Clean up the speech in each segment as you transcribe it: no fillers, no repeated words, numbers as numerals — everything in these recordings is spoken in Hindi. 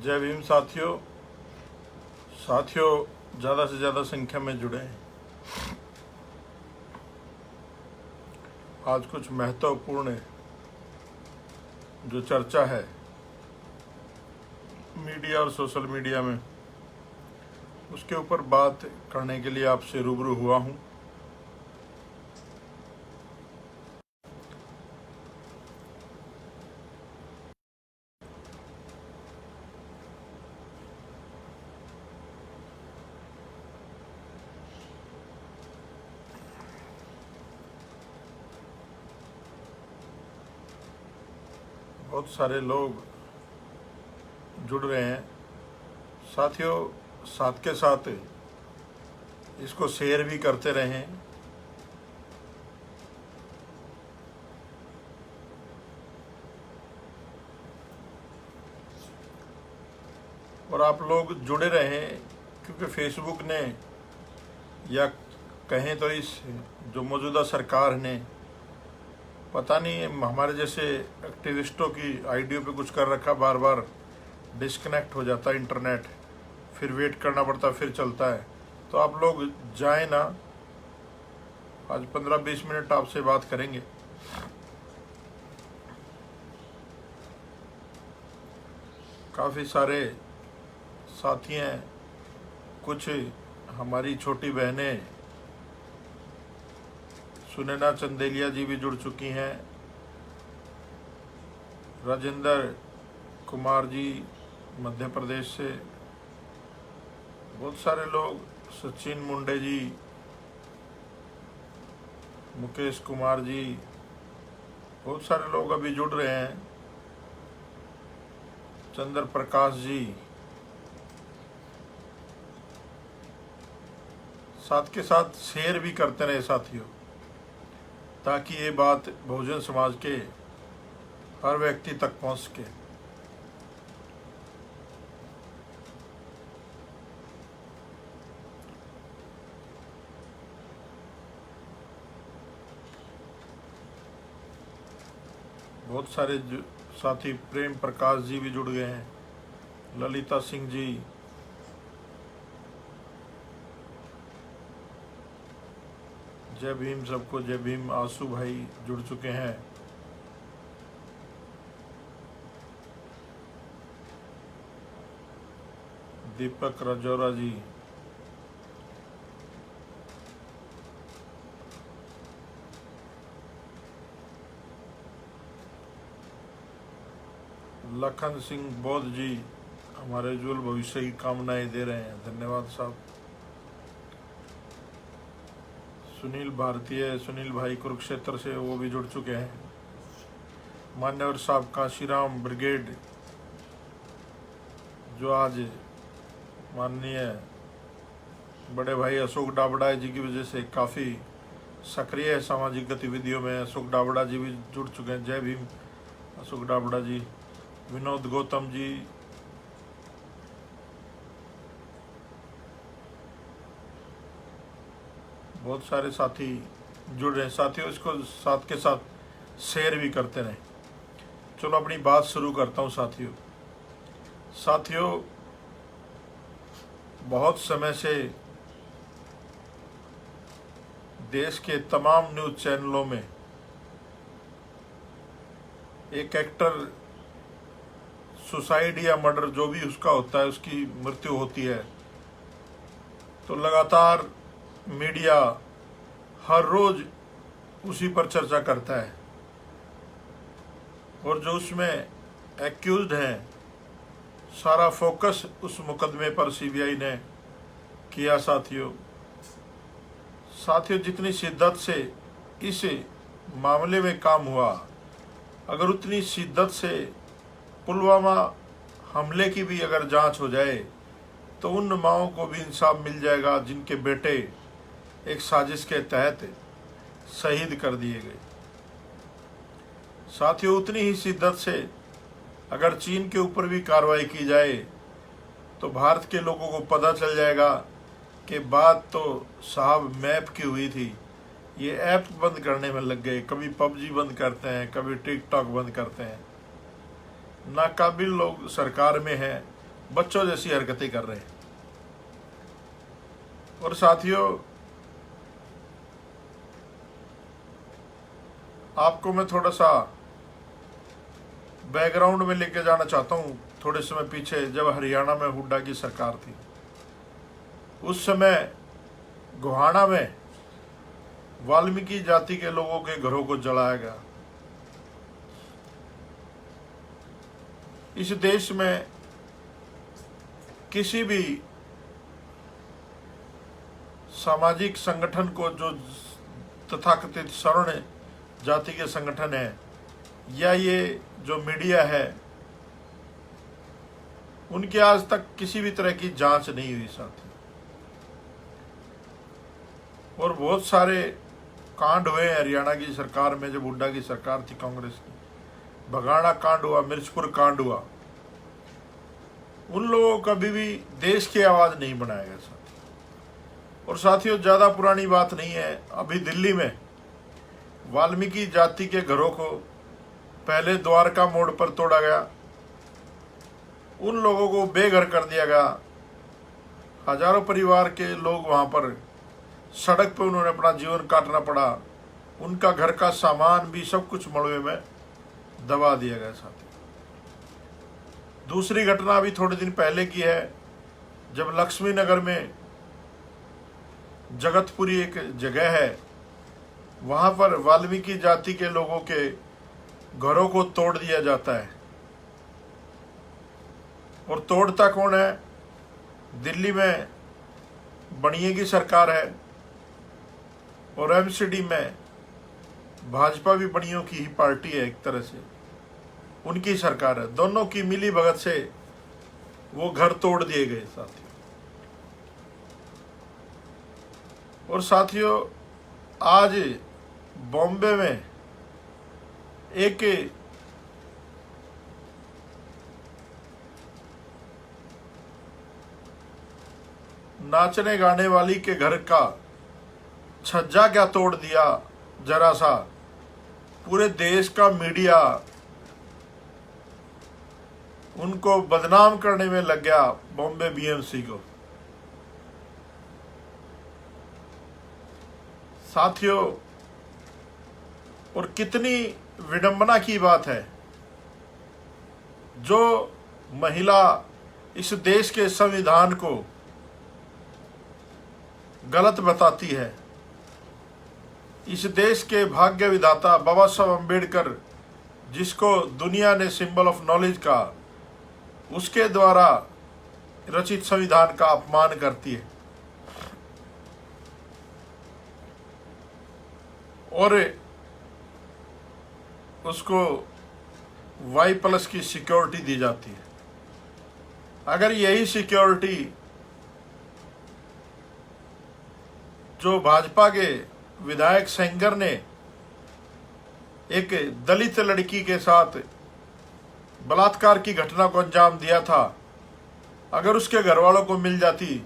जय भीम साथियों ज़्यादा से ज़्यादा संख्या में जुड़े हैं। आज कुछ महत्वपूर्ण जो चर्चा है मीडिया और सोशल मीडिया में, उसके ऊपर बात करने के लिए आपसे रूबरू हुआ हूँ। बहुत सारे लोग जुड़ रहे हैं साथियों, साथ के साथ इसको शेयर भी करते रहें। और आप लोग जुड़े रहें क्योंकि फेसबुक ने या कहें तो इस जो मौजूदा सरकार ने पता नहीं हमारे जैसे एक्टिविस्टों की आईडियों पे कुछ कर रखा, बार बार डिस्कनेक्ट हो जाता है इंटरनेट, फिर वेट करना पड़ता, फिर चलता है। तो आप लोग जाएं ना, आज 15-20 मिनट आपसे बात करेंगे। काफ़ी सारे साथी हैं, कुछ हमारी छोटी बहनें सुनैना चंदेलिया जी भी जुड़ चुकी हैं, राजेंद्र कुमार जी मध्य प्रदेश से, बहुत सारे लोग, सचिन मुंडे जी, मुकेश कुमार जी, बहुत सारे लोग अभी जुड़ रहे हैं, चंद्र प्रकाश जी। साथ के साथ शेयर भी करते रहे साथियों, ताकि ये बात बहुजन समाज के हर व्यक्ति तक पहुंच सके। बहुत सारे साथी, प्रेम प्रकाश जी भी जुड़ गए हैं, ललिता सिंह जी, जय भीम सबको, जय भीम। आंसू भाई जुड़ चुके हैं, दीपक राजौरा जी, लखन सिंह बौद्ध जी हमारे उज्जवल भविष्य की कामनाएं दे रहे हैं, धन्यवाद साहब। सुनील भारतीय, सुनील भाई कुरुक्षेत्र से, वो भी जुड़ चुके हैं। मान्यवर साहब काशीराम ब्रिगेड, जो आज माननीय बड़े भाई अशोक डाबड़ा जी की वजह से काफ़ी सक्रिय है सामाजिक गतिविधियों में, अशोक डाबड़ा जी भी जुड़ चुके हैं, जय भीम अशोक डाबड़ा जी। विनोद गौतम जी, बहुत सारे साथी जुड़ रहे हैं साथियों, इसको साथ के साथ शेयर भी करते रहें। चलो अपनी बात शुरू करता हूं साथियों, बहुत समय से देश के तमाम न्यूज़ चैनलों में एक एक्टर सुसाइड या मर्डर जो भी उसका होता है, उसकी मृत्यु होती है, तो लगातार मीडिया हर रोज उसी पर चर्चा करता है। और जो उसमें एक्यूज्ड हैं, सारा फोकस उस मुकदमे पर सीबीआई ने किया साथियों, जितनी शिद्दत से इस मामले में काम हुआ, अगर उतनी शिद्दत से पुलवामा हमले की भी अगर जांच हो जाए तो उन माओं को भी इंसाफ मिल जाएगा जिनके बेटे एक साजिश के तहत शहीद कर दिए गए। साथियों, उतनी ही शिद्दत से अगर चीन के ऊपर भी कार्रवाई की जाए तो भारत के लोगों को पता चल जाएगा कि बात तो साहब मैप की हुई थी, ये ऐप बंद करने में लग गए, कभी पबजी बंद करते हैं, कभी टिकटॉक बंद करते हैं। नाकाबिल लोग सरकार में हैं बच्चों जैसी हरकतें कर रहे हैं। और साथियों, आपको मैं थोड़ा सा बैकग्राउंड में लेके जाना चाहता हूँ। थोड़े समय पीछे जब हरियाणा में हुड्डा की सरकार थी, उस समय गोहाना में वाल्मीकि जाति के लोगों के घरों को जलाया गया। इस देश में किसी भी सामाजिक संगठन को, जो तथाकथित सवर्ण जाति के संगठन है या ये जो मीडिया है, उनकी आज तक किसी भी तरह की जांच नहीं हुई साथी। और बहुत सारे कांड हुए हरियाणा की सरकार में, जब हुड्डा की सरकार थी कांग्रेस की। बगाड़ा कांड हुआ, मिर्चपुर कांड हुआ। उन लोगों का कभी भी देश की आवाज नहीं बनाया गया साथी। और साथियों, ज्यादा पुरानी बात नहीं है, अभी दिल्ली में वाल्मीकि जाति के घरों को पहले द्वारका मोड़ पर तोड़ा गया, उन लोगों को बेघर कर दिया गया। हजारों परिवार के लोग वहां पर सड़क पे उन्होंने अपना जीवन काटना पड़ा। उनका घर का सामान भी सब कुछ मलबे में दबा दिया गया साथी। दूसरी घटना अभी थोड़े दिन पहले की है, जब लक्ष्मी नगर में जगतपुरी एक जगह है, वहां पर वाल्मीकि जाति के लोगों के घरों को तोड़ दिया जाता है। और तोड़ता कौन है? दिल्ली में बनिए की सरकार है और एमसीडी में भाजपा भी बनियों की ही पार्टी है, एक तरह से उनकी सरकार है। दोनों की मिली भगत से वो घर तोड़ दिए गए साथियों। और साथियों, आज बॉम्बे में एक नाचने गाने वाली के घर का छज्जा क्या तोड़ दिया जरा सा। पूरे देश का मीडिया उनको बदनाम करने में लग गया, बॉम्बे बीएमसी को। साथियों, और कितनी विडंबना की बात है, जो महिला इस देश के संविधान को गलत बताती है, इस देश के भाग्य विधाता बाबा साहब अम्बेडकर, जिसको दुनिया ने सिंबल ऑफ नॉलेज का, उसके द्वारा रचित संविधान का अपमान करती है। और उसको Y+ की सिक्योरिटी दी जाती है। अगर यही सिक्योरिटी जो भाजपा के विधायक सेंगर ने एक दलित लड़की के साथ बलात्कार की घटना को अंजाम दिया था, अगर उसके घर वालों को मिल जाती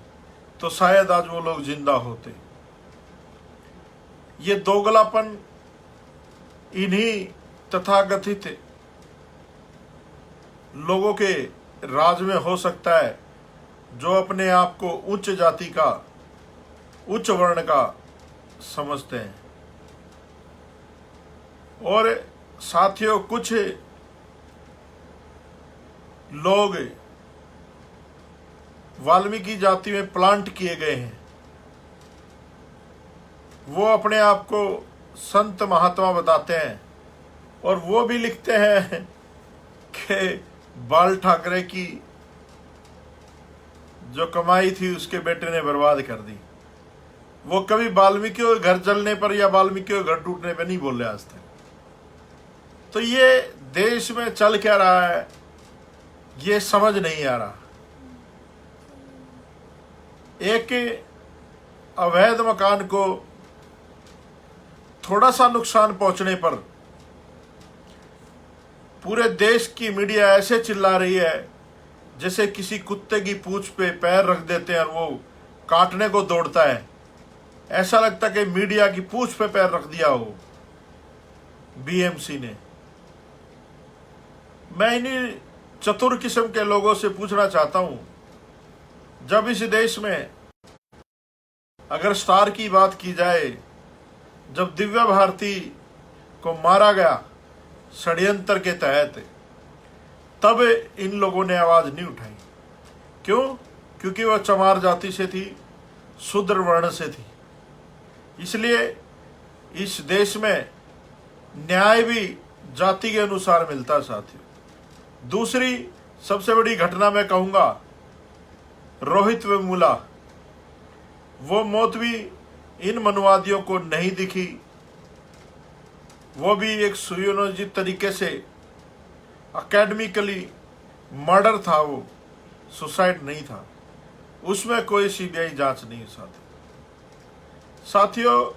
तो शायद आज वो लोग जिंदा होते। ये दोगलापन इन्हीं तथाकथित लोगों के राज में हो सकता है, जो अपने आप को उच्च जाति का, उच्च वर्ण का समझते हैं। और साथियों, कुछ लोग वाल्मीकि जाति में प्लांट किए गए हैं, वो अपने आप को संत महात्मा बताते हैं और वो भी लिखते हैं कि बाल ठाकरे की जो कमाई थी उसके बेटे ने बर्बाद कर दी। वो कभी वाल्मीकि के घर जलने पर या वाल्मीकि के घर टूटने पर नहीं बोले आज तक। तो ये देश में चल क्या रहा है, ये समझ नहीं आ रहा। एक अवैध मकान को थोड़ा सा नुकसान पहुंचने पर पूरे देश की मीडिया ऐसे चिल्ला रही है जैसे किसी कुत्ते की पूंछ पे पैर रख देते हैं और वो काटने को दौड़ता है। ऐसा लगता है कि मीडिया की पूंछ पे पैर रख दिया हो बीएमसी ने। मैं इन्हीं चतुर किस्म के लोगों से पूछना चाहता हूं, जब इस देश में अगर स्टार की बात की जाए, जब दिव्या भारती को मारा गया षड्यंत्र के तहत, तब इन लोगों ने आवाज नहीं उठाई। क्यों? क्योंकि वह चमार जाति से थी, शूद्र वर्ण से थी। इसलिए इस देश में न्याय भी जाति के अनुसार मिलता है साथियों। दूसरी सबसे बड़ी घटना मैं कहूंगा, रोहित वेमुला, वो मौत भी इन मनुवादियों को नहीं दिखी। वो भी एक सुयोजित तरीके से एकेडमिकली मर्डर था, वो सुसाइड नहीं था। उसमें कोई सीबीआई जांच नहीं साथियों।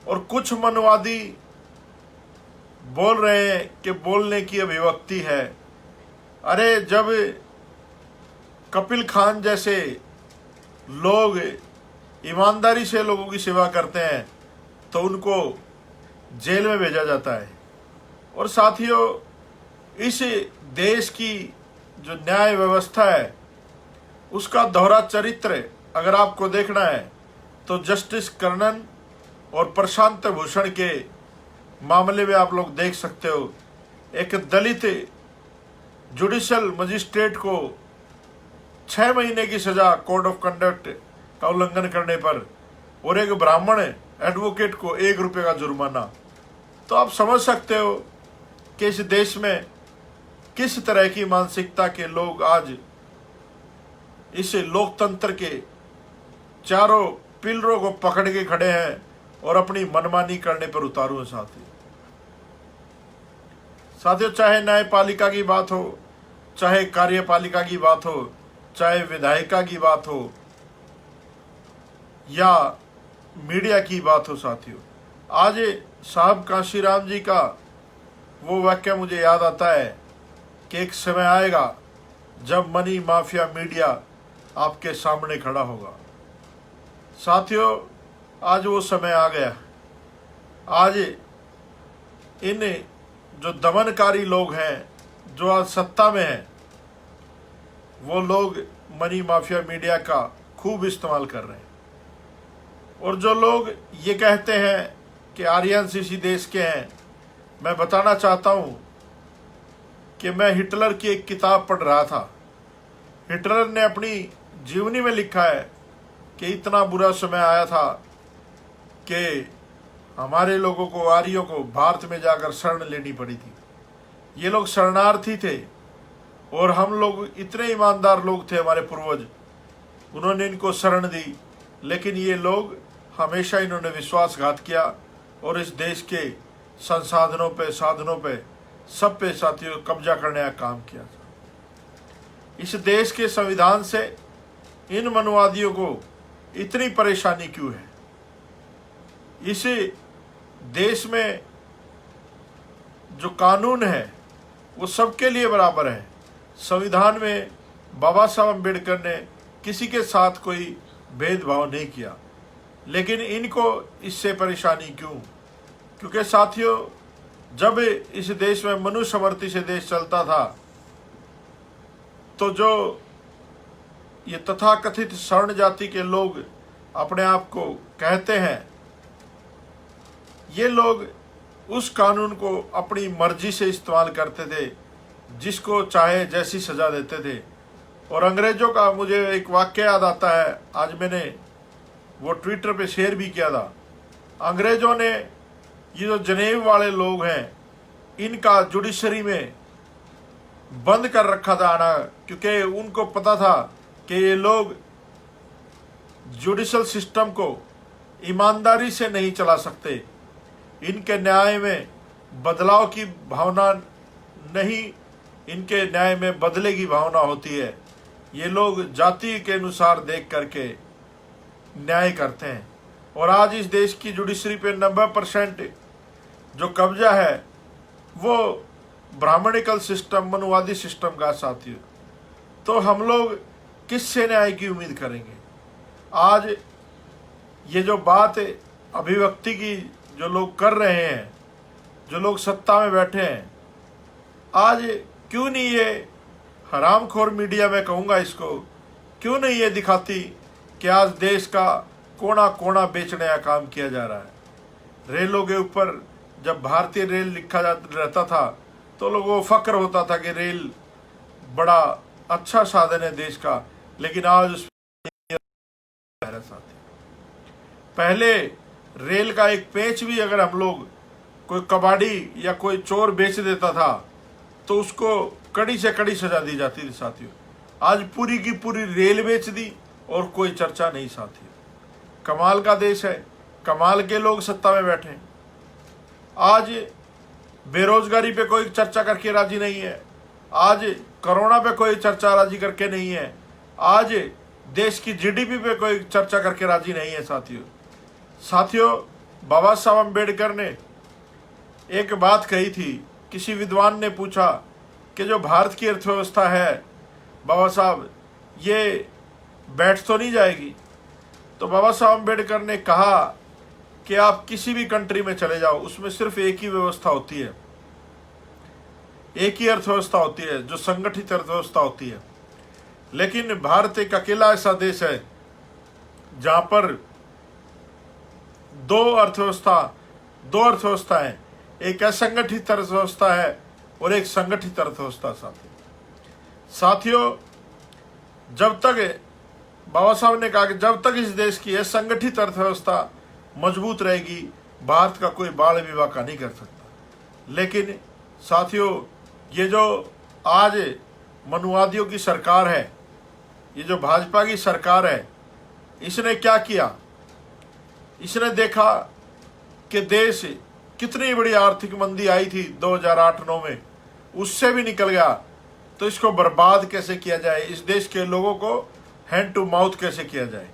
और कुछ मनुवादी बोल रहे हैं कि बोलने की अभिव्यक्ति है। अरे, जब कपिल खान जैसे लोग ईमानदारी से लोगों की सेवा करते हैं तो उनको जेल में भेजा जाता है। और साथियों, इस देश की जो न्याय व्यवस्था है उसका दोहरा चरित्र अगर आपको देखना है तो जस्टिस कर्णन और प्रशांत भूषण के मामले में आप लोग देख सकते हो। एक दलित जुडिशियल मजिस्ट्रेट को 6 महीने की सजा कोड ऑफ कंडक्ट का उल्लंघन करने पर, और एक ब्राह्मण एडवोकेट को 1 रुपये का जुर्माना। तो आप समझ सकते हो कि इस देश में किस तरह की मानसिकता के लोग आज इस लोकतंत्र के चारों पिलरों को पकड़ के खड़े हैं और अपनी मनमानी करने पर उतारू हैं साथियों। चाहे न्यायपालिका की बात हो, चाहे कार्यपालिका की बात हो, चाहे विधायिका की बात हो या मीडिया की बात हो साथियों, आज साहब कांशीराम जी का वो वाक्य मुझे याद आता है कि एक समय आएगा जब मनी माफिया मीडिया आपके सामने खड़ा होगा। साथियों, आज वो समय आ गया। आज इन जो दमनकारी लोग हैं, जो आज सत्ता में हैं, वो लोग मनी माफिया मीडिया का खूब इस्तेमाल कर रहे हैं। और जो लोग ये कहते हैं कि आर्यंस इसी देश के हैं, मैं बताना चाहता हूँ कि मैं हिटलर की एक किताब पढ़ रहा था। हिटलर ने अपनी जीवनी में लिखा है कि इतना बुरा समय आया था कि हमारे लोगों को, आर्यों को भारत में जाकर शरण लेनी पड़ी थी। ये लोग शरणार्थी थे और हम लोग इतने ईमानदार लोग थे, हमारे पूर्वज, उन्होंने इनको शरण दी। लेकिन ये लोग हमेशा इन्होंने विश्वासघात किया और इस देश के संसाधनों पे, साधनों पे, सब पे साथियों कब्जा करने का काम किया था। इस देश के संविधान से इन मनुवादियों को इतनी परेशानी क्यों है? इस देश में जो कानून है वो सबके लिए बराबर है। संविधान में बाबा साहब अम्बेडकर ने किसी के साथ कोई भेदभाव नहीं किया, लेकिन इनको इससे परेशानी क्यों? क्योंकि साथियों, जब इस देश में मनुस्मृति से देश चलता था तो जो ये तथाकथित स्वर्ण जाति के लोग अपने आप को कहते हैं, ये लोग उस कानून को अपनी मर्जी से इस्तेमाल करते थे, जिसको चाहे जैसी सजा देते थे। और अंग्रेजों का मुझे एक वाक्य याद आता है, आज मैंने वो ट्विटर पे शेयर भी किया था। अंग्रेजों ने ये जो जनेव वाले लोग हैं, इनका जुडिशरी में बंद कर रखा था आना, क्योंकि उनको पता था कि ये लोग जुडिशल सिस्टम को ईमानदारी से नहीं चला सकते। इनके न्याय में बदलाव की भावना नहीं, इनके न्याय में बदले की भावना होती है। ये लोग जाति के अनुसार देख करके न्याय करते हैं। और आज इस देश की जुडिशरी पे 90% जो कब्जा है वो ब्राह्मणिकल सिस्टम, मनुवादी सिस्टम का साथियों। तो हम लोग किससे न्याय की उम्मीद करेंगे? आज ये जो बात अभिव्यक्ति की जो लोग कर रहे हैं, जो लोग सत्ता में बैठे हैं, आज क्यों नहीं ये हरामखोर मीडिया में कहूँगा इसको, क्यों नहीं ये दिखाती कि आज देश का कोना कोना बेचने का काम किया जा रहा है। रेलों के ऊपर जब भारतीय रेल लिखा रहता था तो लोगों को फक्र होता था कि रेल बड़ा अच्छा साधन है देश का, लेकिन आज उस पहले रेल का एक पेच भी अगर हम लोग कोई कबाड़ी या कोई चोर बेच देता था तो उसको कड़ी से कड़ी सजा दी जाती थी साथियों। आज पूरी की पूरी रेल बेच दी और कोई चर्चा नहीं साथियों। कमाल का देश है, कमाल के लोग सत्ता में बैठे। आज बेरोजगारी पे कोई चर्चा करके राजी नहीं है, आज कोरोना पे कोई चर्चा राजी करके नहीं है, आज देश की जीडीपी पे कोई चर्चा करके राजी नहीं है साथियों। बाबा साहब अम्बेडकर ने एक बात कही थी, किसी विद्वान ने पूछा कि जो भारत की अर्थव्यवस्था है बाबा साहब ये बैठ तो नहीं जाएगी? तो बाबा साहब अम्बेडकर ने कहा कि आप किसी भी कंट्री में चले जाओ, उसमें सिर्फ एक ही व्यवस्था होती है, एक ही अर्थव्यवस्था होती है जो संगठित अर्थव्यवस्था होती है। लेकिन भारत एक अकेला ऐसा देश है जहां पर दो अर्थव्यवस्था है, एक असंगठित अर्थव्यवस्था है और एक संगठित अर्थव्यवस्था। साथियों जब तक बाबा साहब ने कहा कि जब तक इस देश की असंगठित अर्थव्यवस्था मजबूत रहेगी भारत का कोई बाल विवाह का नहीं कर सकता। लेकिन साथियों ये जो आज मनुवादियों की सरकार है, ये जो भाजपा की सरकार है, इसने क्या किया? इसने देखा कि देश कितनी बड़ी आर्थिक मंदी आई थी 2008-9 में, उससे भी निकल गया, तो इसको बर्बाद कैसे किया जाए, इस देश के लोगों को हैंड टू माउथ कैसे किया जाए।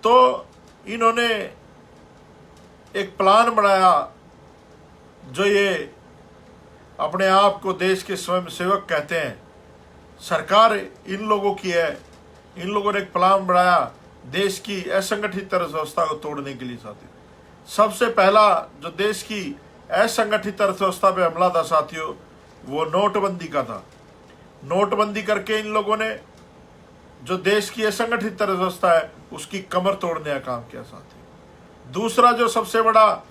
तो इन्होंने एक प्लान बनाया, जो ये अपने आप को देश के स्वयंसेवक कहते हैं। सरकार इन लोगों की है, इन लोगों ने एक प्लान बनाया देश की असंगठित अर्थव्यवस्था को तोड़ने के लिए साथियों। सबसे पहला जो देश की असंगठित अर्थव्यवस्था पे हमला था साथियों, वो नोटबंदी का था। नोटबंदी करके इन लोगों ने जो देश की असंगठित अर्थव्यवस्था है उसकी कमर तोड़ने का काम किया साथियों। दूसरा जो सबसे बड़ा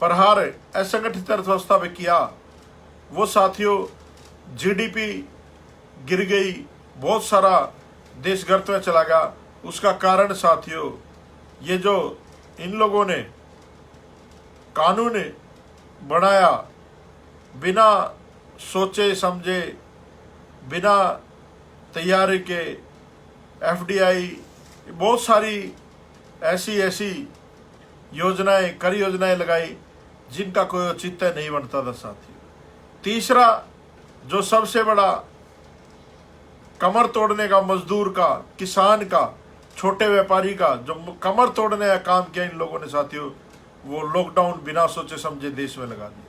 प्रहार असंगठित अर्थव्यवस्था पे किया वो साथियों, जीडीपी गिर गई, बहुत सारा देश गर्त में चला गया। उसका कारण साथियों ये जो इन लोगों ने कानून बनाया, बिना सोचे समझे, बिना तैयारी के, एफडीआई, बहुत सारी ऐसी योजनाएं, कर योजनाएं लगाई जिनका कोई औचित्य नहीं बनता था साथियों। तीसरा जो सबसे बड़ा कमर तोड़ने का, मजदूर का, किसान का, छोटे व्यापारी का जो कमर तोड़ने का काम किया इन लोगों ने साथियों, वो लॉकडाउन बिना सोचे समझे देश में लगा दिया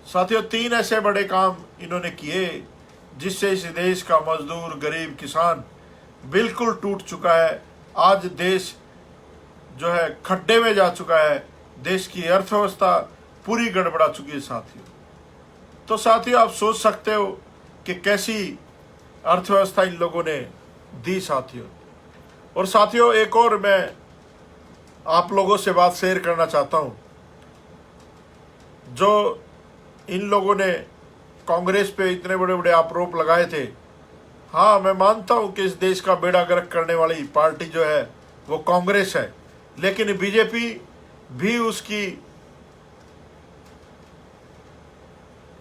साथियों। तीन ऐसे बड़े काम इन्होंने किए जिससे इस देश का मजदूर, गरीब, किसान बिल्कुल टूट चुका है। आज देश जो है खड्डे में जा चुका है, देश की अर्थव्यवस्था पूरी गड़बड़ा चुकी है साथियों। तो साथियों आप सोच सकते हो कि कैसी अर्थव्यवस्था इन लोगों ने दी साथियों। और साथियों एक और मैं आप लोगों से बात शेयर करना चाहता हूं। जो इन लोगों ने कांग्रेस पे इतने बड़े बड़े आरोप लगाए थे, हाँ मैं मानता हूं कि इस देश का बेड़ा गर्क करने वाली पार्टी जो है वो कांग्रेस है, लेकिन बीजेपी भी उसकी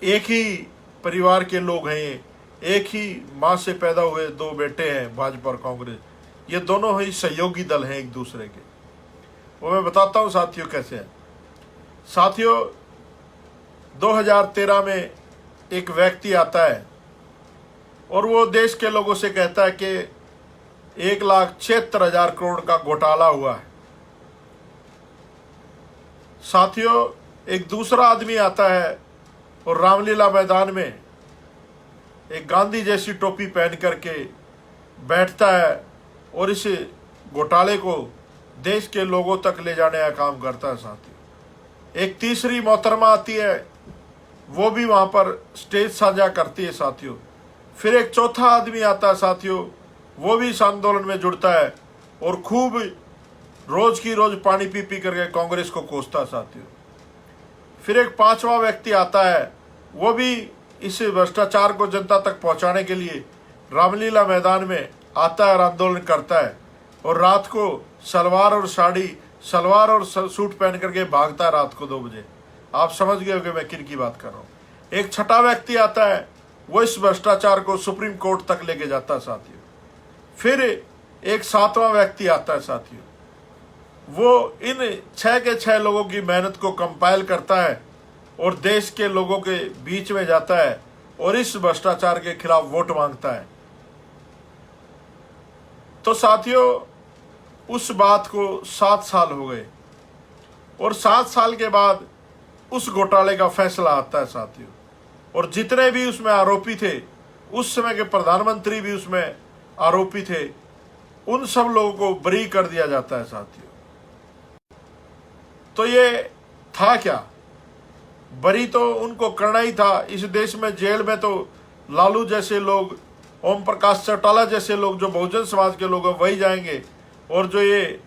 एक ही परिवार के लोग हैं, एक ही माँ से पैदा हुए दो बेटे हैं भाजपा और कांग्रेस। ये दोनों ही सहयोगी दल हैं एक दूसरे के। वो मैं बताता हूँ साथियों कैसे है। साथियों 2013 में एक व्यक्ति आता है और वो देश के लोगों से कहता है कि 1,76,000 करोड़ का घोटाला हुआ है। साथियों एक दूसरा आदमी आता है और रामलीला मैदान में एक गांधी जैसी टोपी पहन करके बैठता है और इस घोटाले को देश के लोगों तक ले जाने का काम करता है साथियों। एक तीसरी मोहतरमा आती है वो भी वहाँ पर स्टेज साझा करती है साथियों। फिर एक चौथा आदमी आता है साथियों, वो भी इस आंदोलन में जुड़ता है और खूब रोज की रोज पानी पी पी करके कांग्रेस को कोसता है साथियों। फिर एक पांचवा व्यक्ति आता है, वो भी इस भ्रष्टाचार को जनता तक पहुंचाने के लिए रामलीला मैदान में आता है और आंदोलन करता है, और रात को सलवार और सूट पहन करके भागता है रात को 2 बजे। आप समझ गए होंगे मैं किन की बात कर रहा हूँ। एक छठा व्यक्ति आता है, वो इस भ्रष्टाचार को सुप्रीम कोर्ट तक लेके जाता है साथियों। फिर एक 7वां व्यक्ति आता है साथियों, वो इन 6 के 6 लोगों की मेहनत को कंपाइल करता है और देश के लोगों के बीच में जाता है और इस भ्रष्टाचार के खिलाफ वोट मांगता है। तो साथियों, उस बात को 7 साल हो गए और 7 साल के बाद उस घोटाले का फैसला आता है साथियों, और जितने भी उसमें आरोपी थे, उस समय के प्रधानमंत्री भी उसमें आरोपी थे, उन सब लोगों को बरी कर दिया जाता है साथियों। तो ये था क्या? बरी तो उनको करना ही था। इस देश में जेल में तो लालू जैसे लोग, ओम प्रकाश चौटाला जैसे लोग, जो बहुजन समाज के लोग हैं, वही जाएंगे, और जो ये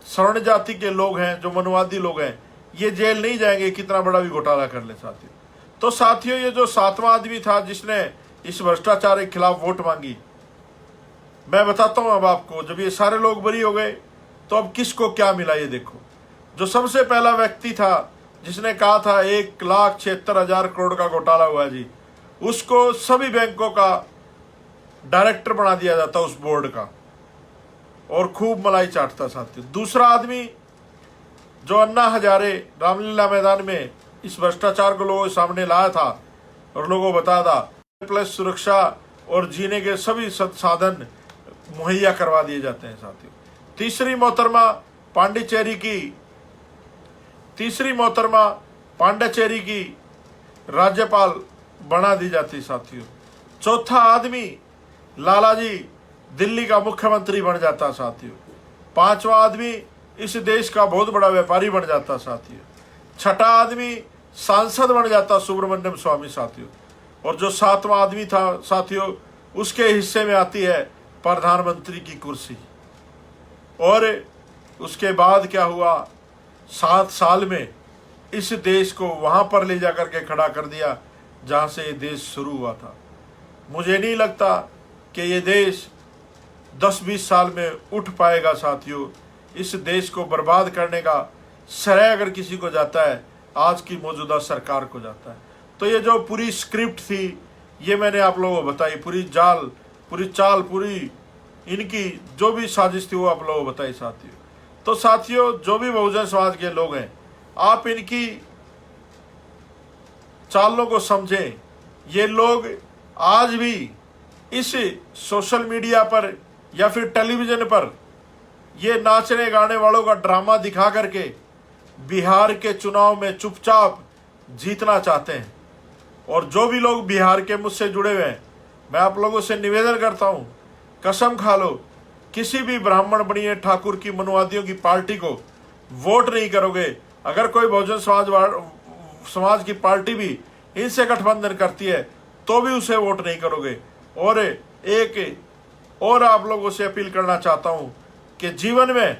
स्वर्ण जाति के लोग हैं, जो मनवादी लोग हैं, ये जेल नहीं जाएंगे, कितना बड़ा भी घोटाला कर ले साथियों। तो साथियों, ये जो 7वां आदमी था जिसने इस भ्रष्टाचार के खिलाफ वोट मांगी, मैं बताता हूं अब आपको। जब ये सारे लोग बरी हो गए तो अब किसको क्या मिला ये देखो। जो सबसे पहला व्यक्ति था जिसने कहा था 1,76,000 करोड़ का घोटाला हुआ है जी, उसको सभी बैंकों का डायरेक्टर बना दिया जाता उस बोर्ड का, और खूब मलाई चाटता साथियों। दूसरा आदमी जो अन्ना हजारे रामलीला मैदान में इस भ्रष्टाचार को लोगों के सामने लाया था और लोगों को बताया था, प्लस सुरक्षा और जीने के सभी साधन मुहैया करवा दिए जाते हैं साथियों। तीसरी मोहतरमा पांडिचेरी की राज्यपाल बना दी जाती साथियों। चौथा आदमी लालाजी दिल्ली का मुख्यमंत्री बन जाता साथियों। 5वां आदमी इस देश का बहुत बड़ा व्यापारी बन जाता साथियों। 6ठा आदमी सांसद बन जाता सुब्रमण्यम स्वामी साथियों। और जो 7वां आदमी था साथियों, उसके हिस्से में आती है प्रधानमंत्री की कुर्सी। और उसके बाद क्या हुआ, 7 साल में इस देश को वहां पर ले जाकर के खड़ा कर दिया जहां से ये देश शुरू हुआ था। मुझे नहीं लगता कि ये देश 10-20 साल में उठ पाएगा साथियों। इस देश को बर्बाद करने का श्रेय अगर किसी को जाता है, आज की मौजूदा सरकार को जाता है। तो ये जो पूरी स्क्रिप्ट थी, ये मैंने आप लोगों को बताई, पूरी चाल, पूरी इनकी जो भी साजिश थी वो आप लोगों को बताई साथियों। तो साथियों, जो भी बहुजन समाज के लोग हैं, आप इनकी चालों को समझें। ये लोग आज भी इस सोशल मीडिया पर या फिर टेलीविजन पर ये नाचने गाने वालों का ड्रामा दिखा करके बिहार के चुनाव में चुपचाप जीतना चाहते हैं। और जो भी लोग बिहार के मुझसे जुड़े हुए हैं, मैं आप लोगों से निवेदन करता हूं, कसम खा लो, किसी भी ब्राह्मण बनिए ठाकुर की मनवादियों की पार्टी को वोट नहीं करोगे। अगर कोई बहुजन समाज की पार्टी भी इनसे गठबंधन करती है तो भी उसे वोट नहीं करोगे। और एक और आप लोगों से अपील करना चाहता हूं कि जीवन में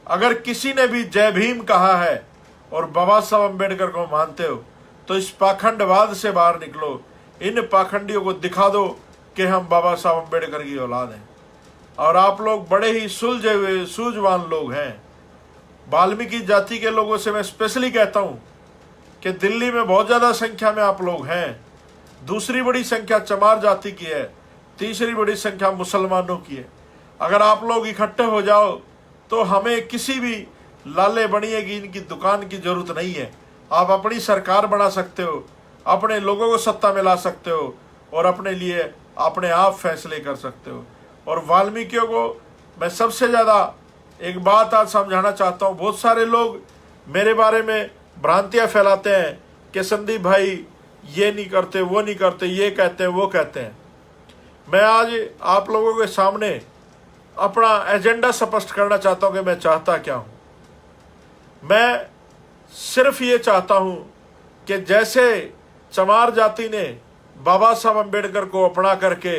अगर किसी ने भी जय भीम कहा है और बाबा साहब अम्बेडकर को मानते हो, तो इस पाखंडवाद से बाहर निकलो। इन पाखंडियों को दिखा दो कि हम बाबा साहब अम्बेडकर की औलाद हैं। और आप लोग बड़े ही सुलझे हुए सूझवान लोग हैं। वाल्मीकि जाति के लोगों से मैं स्पेशली कहता हूं कि दिल्ली में बहुत ज़्यादा संख्या में आप लोग हैं। दूसरी बड़ी संख्या चमार जाति की है, तीसरी बड़ी संख्या मुसलमानों की है। अगर आप लोग इकट्ठे हो जाओ तो हमें किसी भी लाले बनिए की इनकी दुकान की जरूरत नहीं है। आप अपनी सरकार बना सकते हो, अपने लोगों को सत्ता में ला सकते हो और अपने लिए अपने आप फैसले कर सकते हो। और वाल्मीकियों को मैं सबसे ज़्यादा एक बात आज समझाना चाहता हूँ। बहुत सारे लोग मेरे बारे में भ्रांतियाँ फैलाते हैं कि संदीप भाई ये नहीं करते, वो नहीं करते, ये कहते हैं, वो कहते हैं। मैं आज आप लोगों के सामने अपना एजेंडा स्पष्ट करना चाहता हूँ कि मैं चाहता क्या हूँ। मैं सिर्फ ये चाहता हूँ कि जैसे चमार जाति ने बाबा साहब अम्बेडकर को अपना करके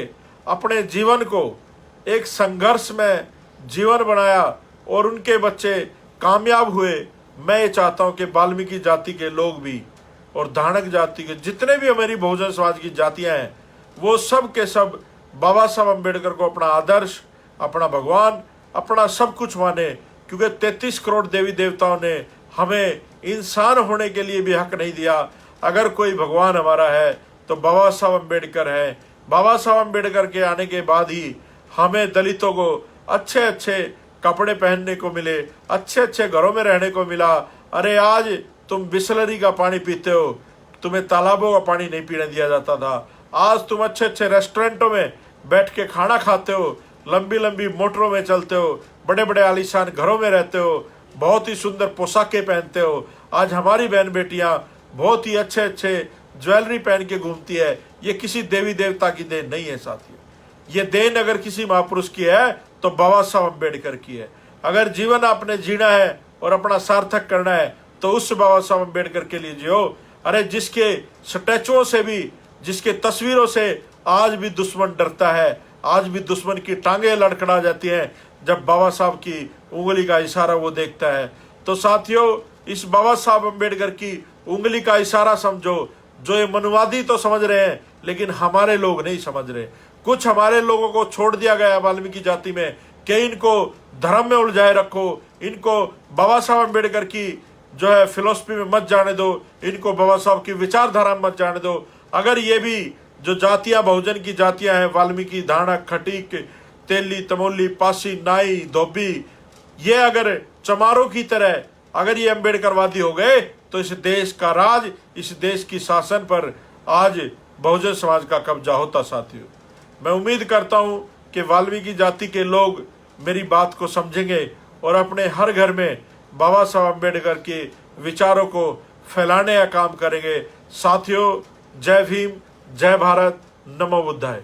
अपने जीवन को एक संघर्ष में जीवन बनाया और उनके बच्चे कामयाब हुए। मैं ये चाहता हूं कि वाल्मीकि जाति के लोग भी और धानक जाति के जितने भी हमारी बहुजन समाज की जातियां हैं वो सब के सब बाबा साहब अम्बेडकर को अपना आदर्श, अपना भगवान, अपना सब कुछ माने, क्योंकि 33 करोड़ देवी देवताओं ने हमें इंसान होने के लिए भी हक नहीं दिया। अगर कोई भगवान हमारा है तो बाबा साहब अम्बेडकर है। बाबा साहब अम्बेडकर के आने के बाद ही हमें दलितों को अच्छे अच्छे कपड़े पहनने को मिले, अच्छे अच्छे घरों में रहने को मिला। अरे आज तुम बिसलरी का पानी पीते हो, तुम्हें तालाबों का पानी नहीं पीने दिया जाता था। आज तुम अच्छे अच्छे रेस्टोरेंटों में बैठ के खाना खाते हो, लंबी लंबी मोटरों में चलते हो, बड़े बड़े आलीशान घरों में रहते हो, बहुत ही सुंदर पोशाकें पहनते हो। आज हमारी बहन बेटियां बहुत ही अच्छे अच्छे ज्वेलरी पहन के घूमती है। ये किसी देवी देवता की देन नहीं है साथियों, ये देन अगर किसी महापुरुष की है तो बाबा साहब अम्बेडकर की है। अगर जीवन आपने जीना है और अपना सार्थक करना है तो उस बाबा साहब अम्बेडकर के लिए जियो। अरे जिसके स्टैचुओं से भी, जिसके तस्वीरों से आज भी दुश्मन डरता है, आज भी दुश्मन की टांगें लड़खड़ा जाती हैं जब बाबा साहब की उंगली का इशारा वो देखता है। तो साथियों, इस बाबा साहब अम्बेडकर की उंगली का इशारा समझो। जो ये मनुवादी तो समझ रहे हैं लेकिन हमारे लोग नहीं समझ रहे। कुछ हमारे लोगों को छोड़ दिया गया वाल्मीकि जाति में कि इनको धर्म में उलझाए रखो, इनको बाबा साहब अम्बेडकर की जो है फिलोसफी में मत जाने दो, इनको बाबा साहब की विचारधारा में मत जाने दो। अगर ये भी जो जातियां बहुजन की जातियां हैं, वाल्मीकि, धानक, खटीक, तेली, तमोली, पासी, नाई, धोबी, ये अगर चमारों की तरह अगर ये अम्बेडकरवादी हो गए तो इस देश का राज, इस देश की शासन पर आज बहुजन समाज का कब्जा होता। साथियों, मैं उम्मीद करता हूं कि वाल्मीकि जाति के लोग मेरी बात को समझेंगे और अपने हर घर में बाबा साहब अम्बेडकर के विचारों को फैलाने का काम करेंगे। साथियों, जय भीम, जय भारत, नमो बुद्धाय।